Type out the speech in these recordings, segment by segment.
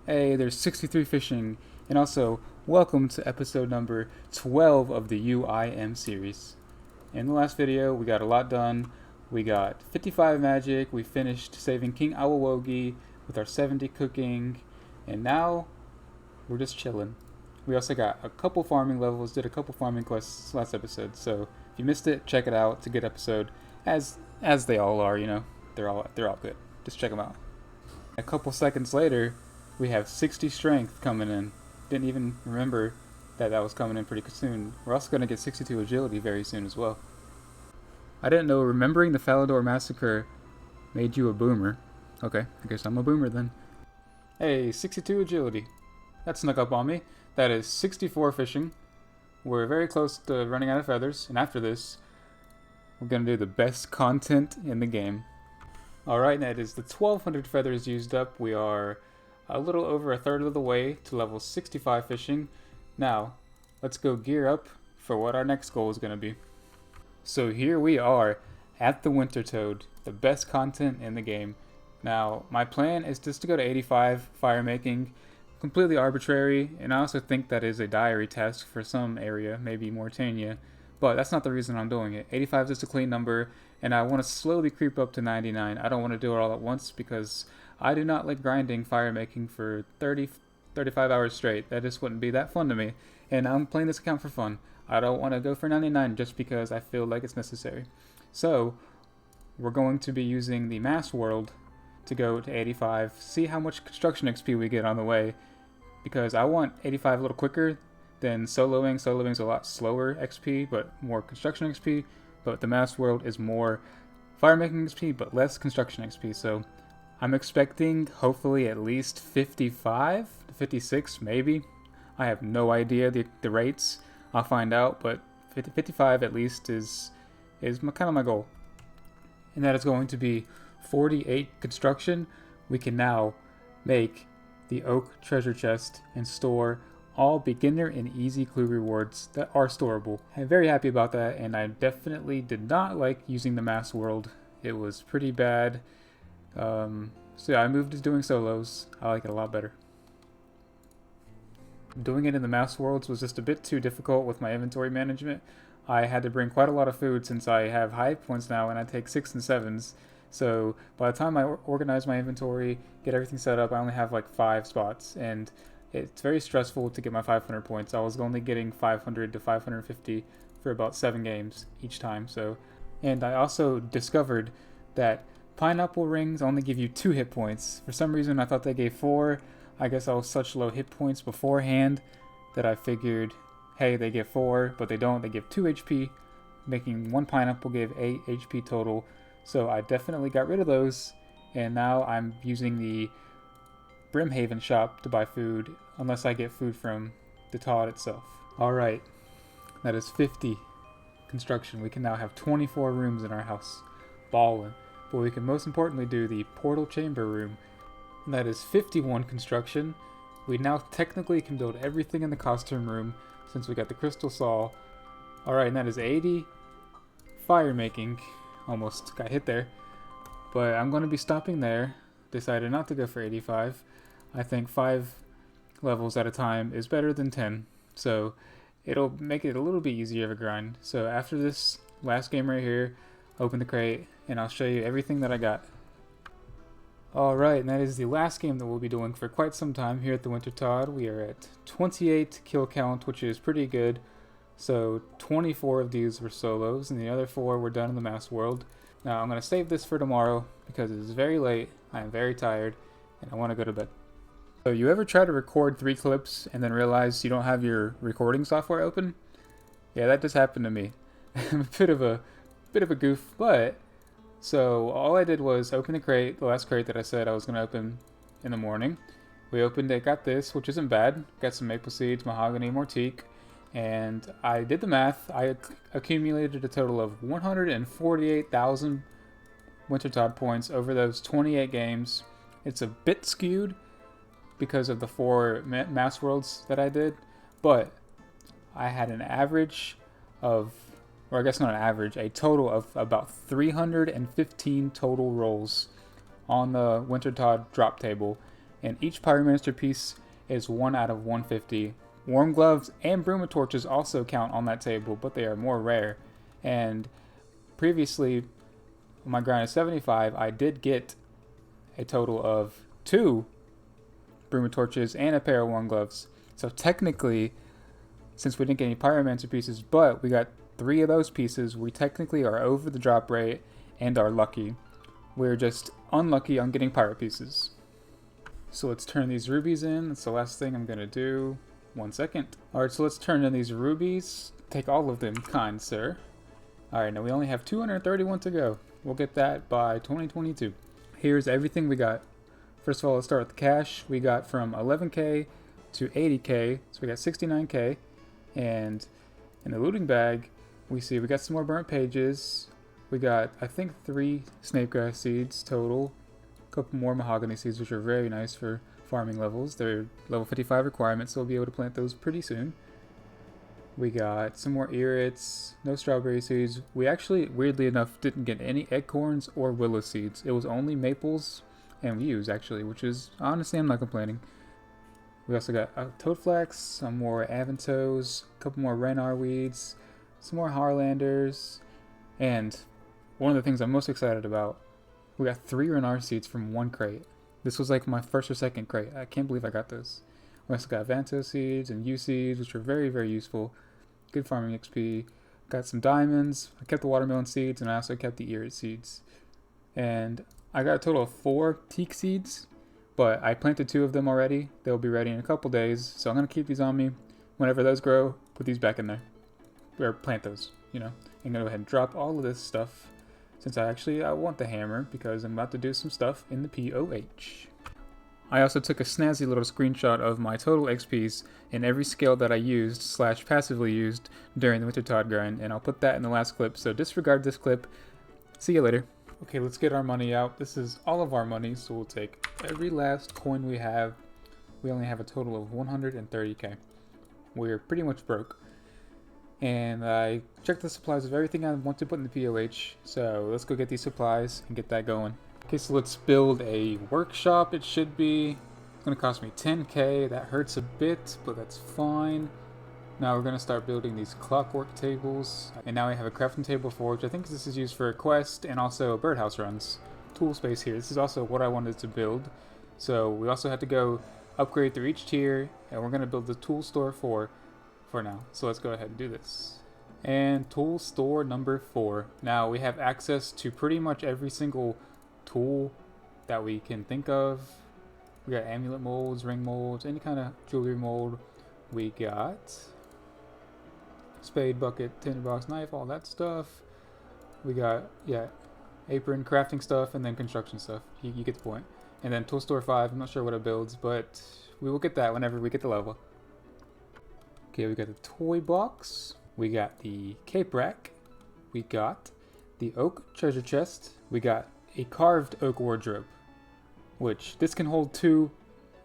Hey, there's 63 fishing, and also welcome to episode number 12 of the UIM series. In the last video, we got a lot done. We got 55 magic, we finished saving King Awawogi with our 70 cooking, and now we're just chilling. We also got a couple farming levels, did a couple farming quests last episode, so if you missed it, check it out. It's a good episode, as they all are, they're all good. Just check them out. A couple seconds later, we have 60 strength coming in. Didn't even remember that was coming in pretty soon. We're also going to get 62 agility very soon as well. I didn't know remembering the Falador massacre made you a boomer. Okay, I guess I'm a boomer then. Hey, 62 agility. That snuck up on me. That is 64 fishing. We're very close to running out of feathers, and after this, we're going to do the best content in the game. Alright, that is the 1200 feathers used up. We are a little over a third of the way to level 65 fishing. Now, let's go gear up for what our next goal is going to be. So here we are at the Winter Toad, the best content in the game. Now, my plan is just to go to 85 fire making, completely arbitrary, and I also think that is a diary task for some area, maybe Mauritania, but that's not the reason I'm doing it. 85 is just a clean number, and I want to slowly creep up to 99. I don't want to do it all at once because I do not like grinding fire making for 35 hours straight. That just wouldn't be that fun to me, and I'm playing this account for fun. I don't want to go for 99 just because I feel like it's necessary. So, we're going to be using the Mass World to go to 85, see how much construction XP we get on the way, because I want 85 a little quicker than soloing. Soloing's a lot slower XP, but more construction XP, but the Mass World is more fire making XP, but less construction XP, so I'm expecting hopefully at least 55 to 56, maybe. I have no idea the rates. I'll find out, but 55 at least is kind of my goal. And that is going to be 48 construction. We can now make the oak treasure chest and store all beginner and easy clue rewards that are storable. I'm very happy about that, and I definitely did not like using the Mass World. It was pretty bad. So yeah, I moved to doing solos. I like it a lot better. Doing it in the Mass Worlds was just a bit too difficult with my inventory management. I had to bring quite a lot of food since I have high points now and I take 6 and 7s. So by the time I organize my inventory, get everything set up, I only have like 5 spots, and it's very stressful to get my 500 points. I was only getting 500 to 550 for about 7 games each time. And I also discovered that pineapple rings only give you 2 hit points. For some reason I thought they gave 4. I guess I was such low hit points beforehand that I figured, hey, they give 4, but they don't. They give 2 HP, making 1 pineapple give 8 HP total. So I definitely got rid of those, and now I'm using the Brimhaven shop to buy food, unless I get food from the Todd itself. Alright, that is 50 construction. We can now have 24 rooms in our house. Ballin'. But we can most importantly do the portal chamber room. And that is 51 construction. We now technically can build everything in the costume room since we got the crystal saw. Alright, and that is 80 fire making. Almost got hit there. But I'm going to be stopping there. Decided not to go for 85. I think 5 levels at a time is better than 10. So it'll make it a little bit easier of a grind. So after this last game right here, open the crate and I'll show you everything that I got. Alright, and that is the last game that we'll be doing for quite some time here at the Winter Todd. We are at 28 kill count, which is pretty good. So 24 of these were solos, and the other 4 were done in the Mass World. Now I'm going to save this for tomorrow because it is very late, I am very tired, and I want to go to bed. So you ever try to record 3 clips and then realize you don't have your recording software open? Yeah, that just happened to me. I'm a bit of a goof, but so all I did was open the crate, the last crate that I said I was going to open in the morning. We opened it, got this, which isn't bad. Got some maple seeds, mahogany, mortique, and I did the math. I accumulated a total of 148,000 Winter Todd points over those 28 games. It's a bit skewed because of the 4 Mass Worlds that I did, but I had an average of, or I guess not an average, a total of about 315 total rolls on the Winter Todd drop table, and each Pyromancer piece is 1 out of 150. Warm gloves and Bruma torches also count on that table, but they are more rare. And previously, when my grind is 75, I did get a total of 2 Bruma torches and a pair of warm gloves. So technically, since we didn't get any Pyromancer pieces, but we got 3 of those pieces, we technically are over the drop rate and are lucky. We're just unlucky on getting Pyro pieces. So let's turn these rubies in. That's the last thing I'm going to do. 1 second. Alright, so let's turn in these rubies. Take all of them, kind sir. Alright, now we only have 231 to go. We'll get that by 2022. Here's everything we got. First of all, let's start with the cash. We got from 11k to 80k, so we got 69k. And in the looting bag, we see we got some more burnt pages. We got, I think, 3 snapegrass seeds total. A couple more mahogany seeds, which are very nice for farming levels. They're level 55 requirements, so we'll be able to plant those pretty soon. We got some more irits, no strawberry seeds. We actually, weirdly enough, didn't get any acorns or willow seeds. It was only maples and yews, actually, which is, honestly, I'm not complaining. We also got toadflax, some more avantos, a couple more renar weeds, some more harlanders, and one of the things I'm most excited about, we got 3 renar seeds from 1 crate. This was like my first or second crate. I can't believe I got this. We also got Vanto seeds and yew seeds, which are very, very useful. Good farming XP. Got some diamonds. I kept the watermelon seeds, and I also kept the irit seeds. And I got a total of 4 teak seeds, but I planted 2 of them already. They'll be ready in a couple days, so I'm going to keep these on me. Whenever those grow, put these back in there. Or plant those, you know. I'm going to go ahead and drop all of this stuff, since I want the hammer, because I'm about to do some stuff in the POH. I also took a snazzy little screenshot of my total XPs in every skill that I used / passively used during the Wintertod grind, and I'll put that in the last clip, so disregard this clip. See you later. Okay, let's get our money out. This is all of our money, so we'll take every last coin we have. We only have a total of 130k. We're pretty much broke. And I checked the supplies of everything I want to put in the POH, so let's go get these supplies and get that going. Okay, so let's build a workshop. It should be, it's going to cost me 10k. That hurts a bit, but that's fine. Now we're going to start building these clockwork tables. And now we have a crafting table forge. I think this is used for a quest and also birdhouse runs. Tool space here. This is also what I wanted to build. So we also had to go upgrade through each tier, and we're going to build the tool store for now. So let's go ahead and do this. And tool store number 4. Now we have access to pretty much every single tool that we can think of. We got amulet molds, ring molds, any kind of jewelry mold. We got spade, bucket, tinderbox, knife, all that stuff. We got, yeah, apron, crafting stuff, and then construction stuff. You get the point. And then tool store 5, I'm not sure what it builds, but we will get that whenever we get the level. Okay, we got the toy box. We got the cape rack. We got the oak treasure chest. We got a carved oak wardrobe, which this can hold 2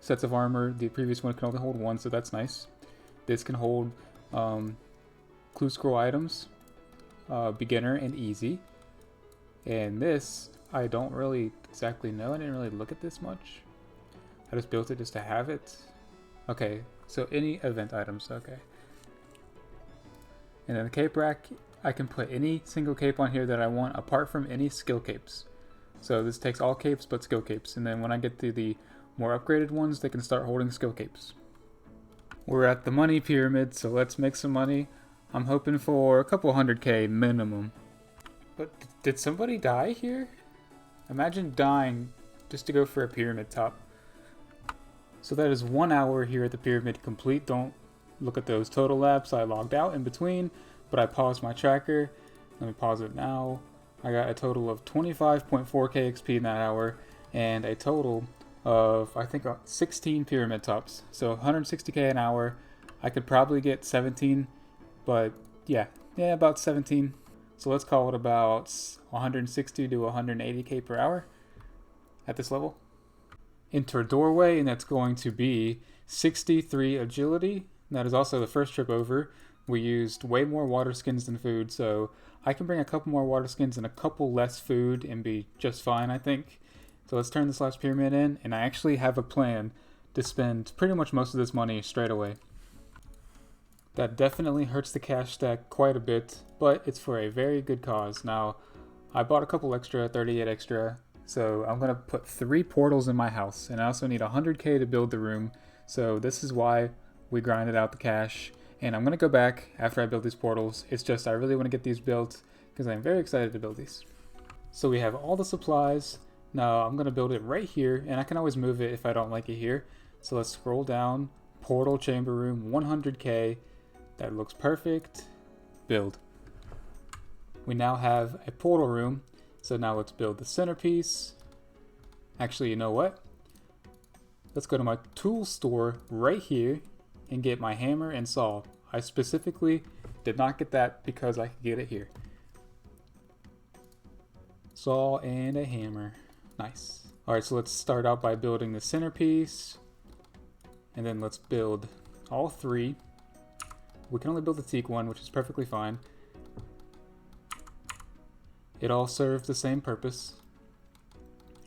sets of armor. The previous one can only hold 1, so that's nice. This can hold clue scroll items, beginner and easy. And this, I don't really exactly know. I didn't really look at this much. I just built it just to have it. Okay, so any event items, okay. And then the cape rack, I can put any single cape on here that I want apart from any skill capes. So this takes all capes but skill capes, and then when I get to the more upgraded ones, they can start holding skill capes. We're at the money pyramid, so let's make some money. I'm hoping for a couple 100k minimum. But did somebody die here? Imagine dying just to go for a pyramid top. So that is 1 hour here at the pyramid complete. Don't look at those total laps. I logged out in between, but I paused my tracker. Let me pause it now. I got a total of 25.4k XP in that hour, and a total of, I think, 16 pyramid tops. So 160k an hour. I could probably get 17, but yeah, about 17. So let's call it about 160 to 180k per hour at this level. Enter doorway, and that's going to be 63 agility. That is also the first trip over. We used way more water skins than food, so I can bring a couple more water skins and a couple less food and be just fine, I think. So let's turn this last pyramid in, and I actually have a plan to spend pretty much most of this money straight away. That definitely hurts the cash stack quite a bit, but it's for a very good cause. Now, I bought a couple extra, 38 extra, so I'm going to put 3 portals in my house, and I also need 100k to build the room, so this is why we grinded out the cash, and I'm going to go back after I build these portals. It's just I really want to get these built, because I'm very excited to build these. So we have all the supplies. Now I'm going to build it right here, and I can always move it if I don't like it here. So let's scroll down, portal chamber room, 100k, that looks perfect, build. We now have a portal room, so now let's build the centerpiece. Actually, you know what? Let's go to my tool store right here and get my hammer and saw. I specifically did not get that because I could get it here. Saw and a hammer. Nice. Alright, so let's start out by building the centerpiece. And then let's build all 3. We can only build the teak one, which is perfectly fine. It all serves the same purpose.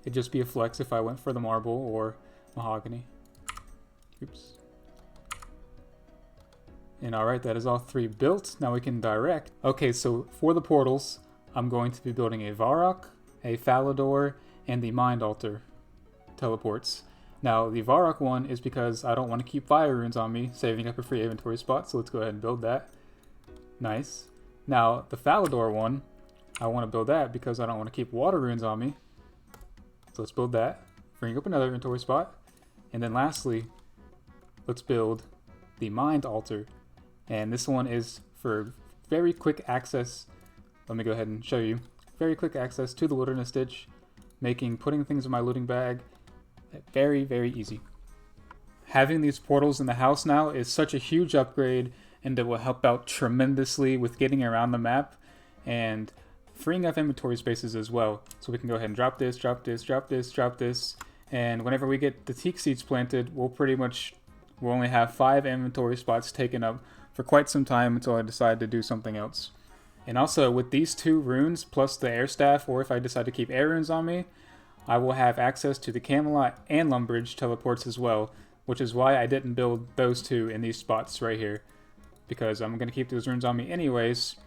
It'd just be a flex if I went for the marble or mahogany. Oops. And alright, that is all 3 built. Now we can direct. Okay, so for the portals, I'm going to be building a Varrock, a Falador, and the Mind Altar teleports. Now, the Varrock one is because I don't want to keep fire runes on me, saving up a free inventory spot, so let's go ahead and build that. Nice. Now, the Falador one, I want to build that because I don't want to keep water runes on me. So let's build that, freeing up another inventory spot. And then lastly, let's build the Mind Altar. And this one is for very quick access. Let me go ahead and show you. Very quick access to the Wilderness Ditch, making putting things in my looting bag very, very easy. Having these portals in the house now is such a huge upgrade, and it will help out tremendously with getting around the map and freeing up inventory spaces as well. So we can go ahead and drop this, drop this, drop this, drop this, and whenever we get the teak seeds planted, we'll only have 5 inventory spots taken up for quite some time until I decide to do something else. And also with these 2 runes plus the air staff, or if I decide to keep air runes on me, I will have access to the Camelot and Lumbridge teleports as well, which is why I didn't build those 2 in these spots right here, because I'm going to keep those runes on me anyways,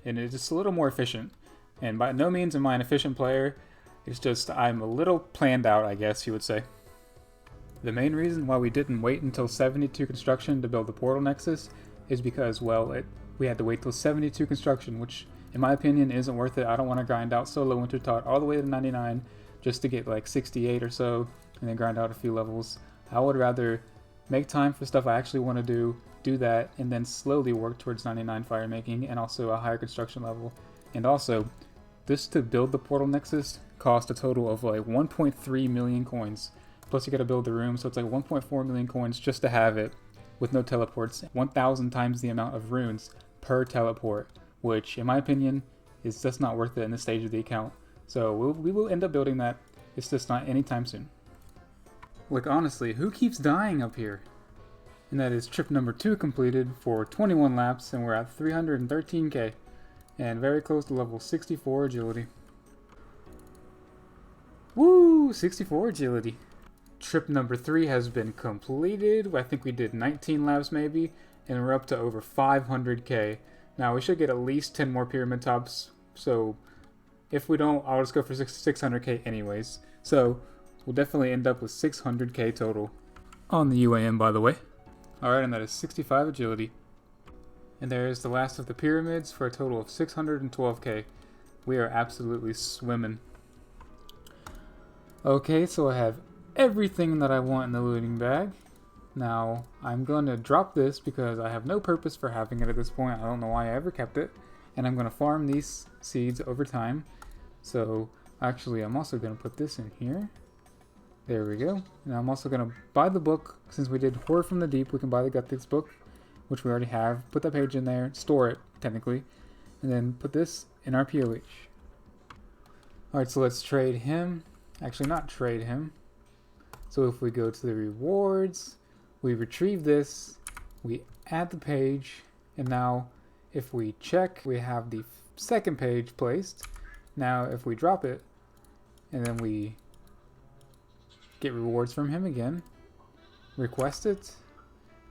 and it's just a little more efficient. And by no means am I an efficient player, it's just I'm a little planned out, I guess you would say. The main reason why we didn't wait until 72 construction to build the portal nexus is because, well, we had to wait till 72 construction, which in my opinion isn't worth it. I don't want to grind out solo winter tot all the way to 99 just to get like 68 or so and then grind out a few levels. I would rather make time for stuff I actually want to do that, and then slowly work towards 99 fire making and also a higher construction level. And also, this to build the portal nexus cost a total of like 1.3 million coins. Plus you gotta build the room, so it's like 1.4 million coins just to have it with no teleports. 1,000 times the amount of runes per teleport, which in my opinion is just not worth it in this stage of the account. So we will end up building that. It's just not anytime soon. Like honestly, who keeps dying up here? And that is trip number 2 completed for 21 laps, and we're at 313k. And very close to level 64 agility. Woo! 64 agility. Trip number 3 has been completed. I think we did 19 laps maybe, and we're up to over 500k. Now we should get at least 10 more pyramid tops, so if we don't, I'll just go for 600k anyways. So we'll definitely end up with 600k total on the UAM, by the way. Alright, and that is 65 agility. And there is the last of the pyramids for a total of 612k. We are absolutely swimming. Okay, so I have everything that I want in the looting bag. Now, I'm going to drop this because I have no purpose for having it at this point. I don't know why I ever kept it. And I'm going to farm these seeds over time. So, actually, I'm also going to put this in here. There we go. And I'm also going to buy the book. Since we did Horror from the Deep, we can buy the Guthix book, which we already have. Put that page in there, store it, technically. And then put this in our POH. Alright, so let's trade him. Actually, not trade him. So if we go to the rewards, we retrieve this, we add the page, and now if we check, we have the second page placed. Now if we drop it, and then we get rewards from him again. Request it.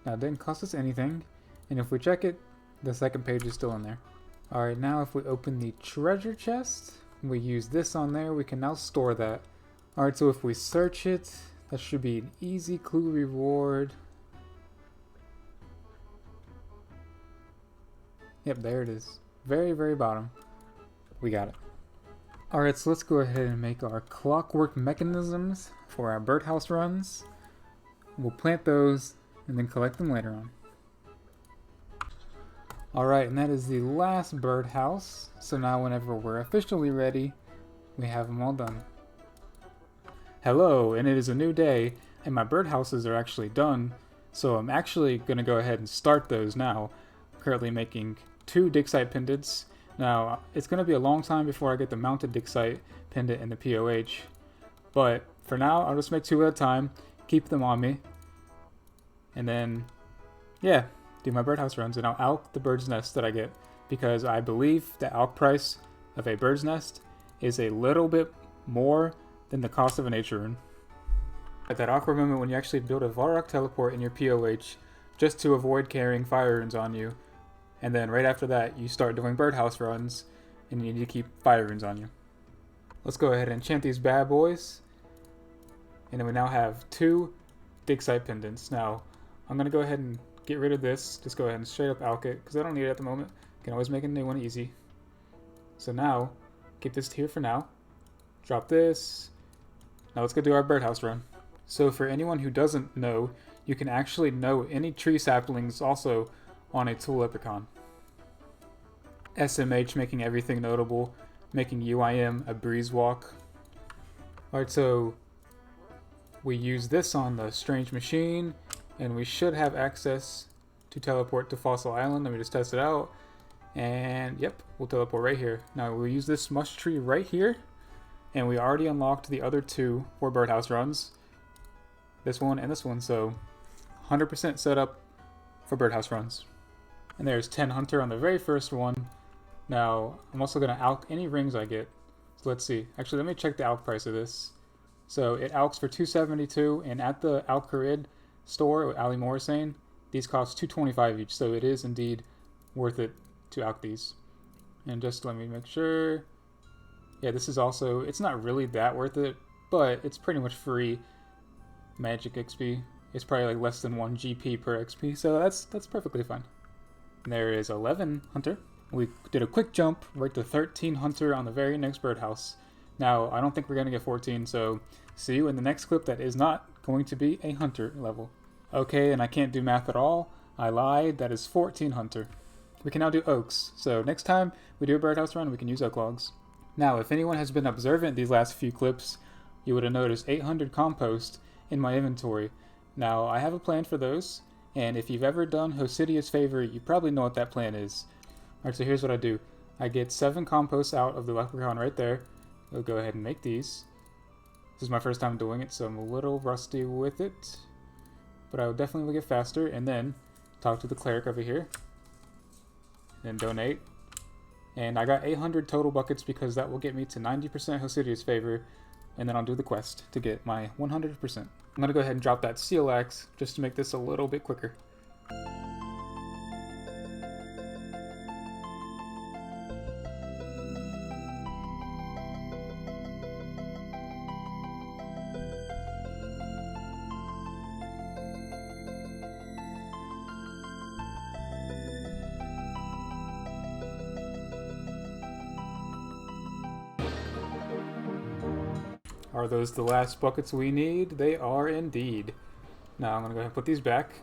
Now it didn't cost us anything. And if we check it, the second page is still in there. Alright, now if we open the treasure chest, we use this on there, we can now store that. Alright, so if we search it, that should be an easy clue reward. Yep, there it is. Very, very bottom. We got it. Alright, so let's go ahead and make our clockwork mechanisms for our birdhouse runs. We'll plant those and then collect them later on. Alright, and that is the last birdhouse. So now whenever we're officially ready, we have them all done. Hello, and it is a new day, and my birdhouses are actually done. So I'm actually going to go ahead and start those now. I'm currently making 2 dig site pendants. Now, it's going to be a long time before I get the mounted dig site pendant in the POH. But for now, I'll just make 2 at a time, keep them on me, and then, yeah, do my birdhouse runs, and I'll alch the bird's nest that I get, because I believe the alch price of a bird's nest is a little bit more than the cost of a nature rune. At that awkward moment when you actually build a Varrock teleport in your POH just to avoid carrying fire runes on you, and then right after that you start doing birdhouse runs and you need to keep fire runes on you. Let's go ahead and enchant these bad boys, and then we now have 2 dig site pendants. Now I'm going to go ahead and get rid of this, just go ahead and straight up alch it, because I don't need it at the moment. Can always make a new one easy. So now, keep this here for now. Drop this. Now let's go do our birdhouse run. So for anyone who doesn't know, you can actually know any tree saplings also on a tulip icon. SMH making everything notable, making UIM a breeze walk. Alright, so we use this on the strange machine, and we should have access to teleport to Fossil Island. Let me just test it out. And yep, we'll teleport right here. Now we'll use this mush tree right here. And we already unlocked the other 2 for birdhouse runs. This one and this one. So 100% set up for birdhouse runs. And there's 10 Hunter on the very first one. Now I'm also going to alch any rings I get. So let's see. Actually, let me check the alch price of this. So it alchs for 272, and at the Al-Kharid store, what Ali Moore is saying, these cost 225 each, so it is indeed worth it to alch these. And just let me make sure. Yeah, this is also, it's not really that worth it, but it's pretty much free magic XP. It's probably like less than 1 GP per XP, so that's perfectly fine. And there is 11 Hunter. We did a quick jump right to 13 Hunter on the very next birdhouse. Now, I don't think we're going to get 14, so see you in the next clip that is not going to be a Hunter level. Okay, and I can't do math at all. I lied, that is 14 Hunter. We can now do oaks, so next time we do a birdhouse run, we can use oak logs. Now, if anyone has been observant these last few clips, you would have noticed 800 compost in my inventory. Now, I have a plan for those, and if you've ever done Hosidia's favor, you probably know what that plan is. Alright, so here's what I do. I get 7 composts out of the leprechaun right there. I'll go ahead and make these. This is my first time doing it, so I'm a little rusty with it. But I will definitely get faster, and then talk to the cleric over here. Then donate. And I got 800 total buckets because that will get me to 90% Hosidia's favor, and then I'll do the quest to get my 100%. I'm going to go ahead and drop that seal axe just to make this a little bit quicker. Are those the last buckets we need? They are indeed. Now I'm going to go ahead and put these back.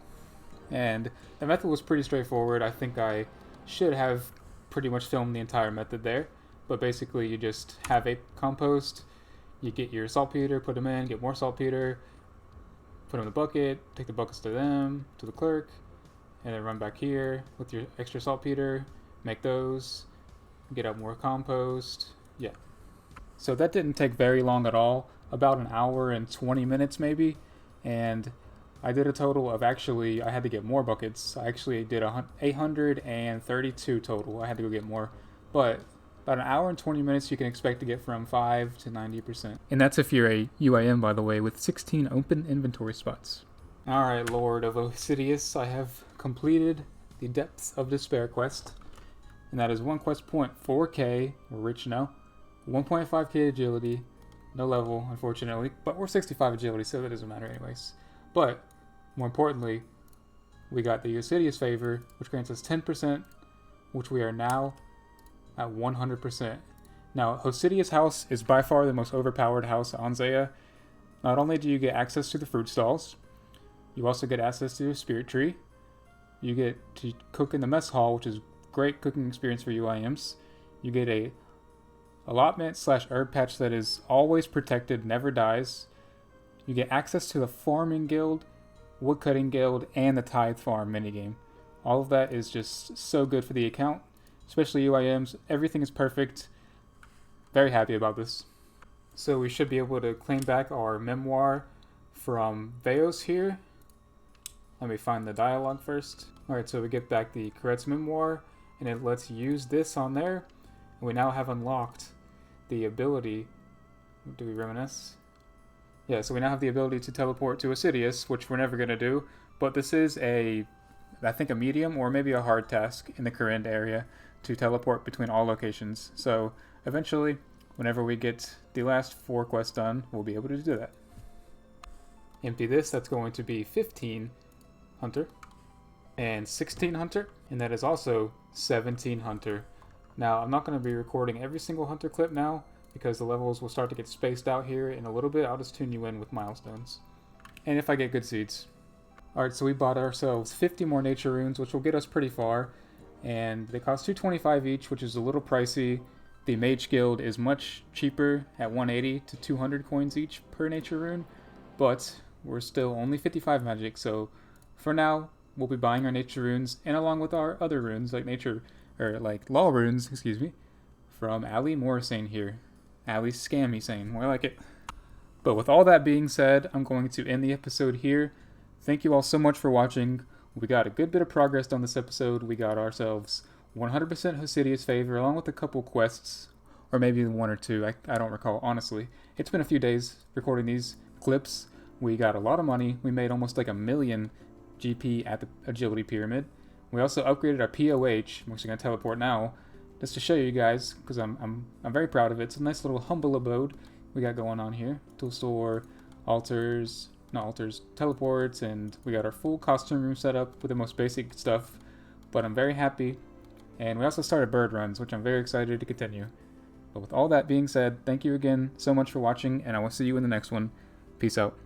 And the method was pretty straightforward. I think I should have pretty much filmed the entire method there. But basically you just have a compost, you get your saltpeter, put them in, get more saltpeter, put them in the bucket, take the buckets to them, to the clerk, and then run back here with your extra saltpeter, make those, get up more compost, yeah. So that didn't take very long at all, about an hour and 20 minutes maybe, and I did a total of, actually, I had to get more buckets. I actually did 832 total. I had to go get more, but About an hour and 20 minutes you can expect to get from 5 to 90%. And that's if you're a UIM, by the way, with 16 open inventory spots. Alright, Lord of Osidious, I have completed the Depths of Despair quest. And that is 1 quest point, 4k, we're rich now. 1.5k agility, no level, unfortunately. But we're 65 agility, so that doesn't matter anyways. But, more importantly, we got the Osidious favor, which grants us 10%, which we are now at 100%. Now, Osidious House is by far the most overpowered house on Zaya. Not only do you get access to the fruit stalls, you also get access to the spirit tree. You get to cook in the mess hall, which is great cooking experience for UIMs. You get a allotment / herb patch that is always protected, never dies. You get access to the farming guild, woodcutting guild, and the tithe farm minigame. All of that is just so good for the account, especially UIMs. Everything is perfect. Very happy about this. So we should be able to claim back our memoir from Veos here. Let me find the dialogue first. Alright, so we get back the Koretz memoir, and it lets you use this on there. And we now have unlocked the ability. Do we reminisce? Yeah, so we now have the ability to teleport to Osidious, which we're never going to do. But this is I think a medium or maybe a hard task in the Corinne area to teleport between all locations. So eventually, whenever we get the last 4 quests done, we'll be able to do that. Empty this, that's going to be 15 Hunter and 16 Hunter, and that is also 17 Hunter. Now, I'm not going to be recording every single Hunter clip now because the levels will start to get spaced out here in a little bit. I'll just tune you in with milestones. And if I get good seeds. Alright, so we bought ourselves 50 more nature runes, which will get us pretty far. And they cost 225 each, which is a little pricey. The Mage Guild is much cheaper at 180 to 200 coins each per nature rune. But we're still only 55 magic, so for now, we'll be buying our nature runes, and along with our other runes, like law runes, excuse me, from Ali Morrisane here. Ali Scammy Sane, more like it. But with all that being said, I'm going to end the episode here. Thank you all so much for watching. We got a good bit of progress on this episode. We got ourselves 100% Osidious favor, along with a couple quests, or maybe 1 or 2, I don't recall, honestly. It's been a few days recording these clips. We got a lot of money. We made almost like 1 million GP at the agility pyramid. We also upgraded our POH, I'm actually going to teleport now, just to show you guys, because I'm very proud of it. It's a nice little humble abode we got going on here. Tool store, teleports, and we got our full costume room set up with the most basic stuff, but I'm very happy. And we also started bird runs, which I'm very excited to continue. But with all that being said, thank you again so much for watching, and I will see you in the next one. Peace out.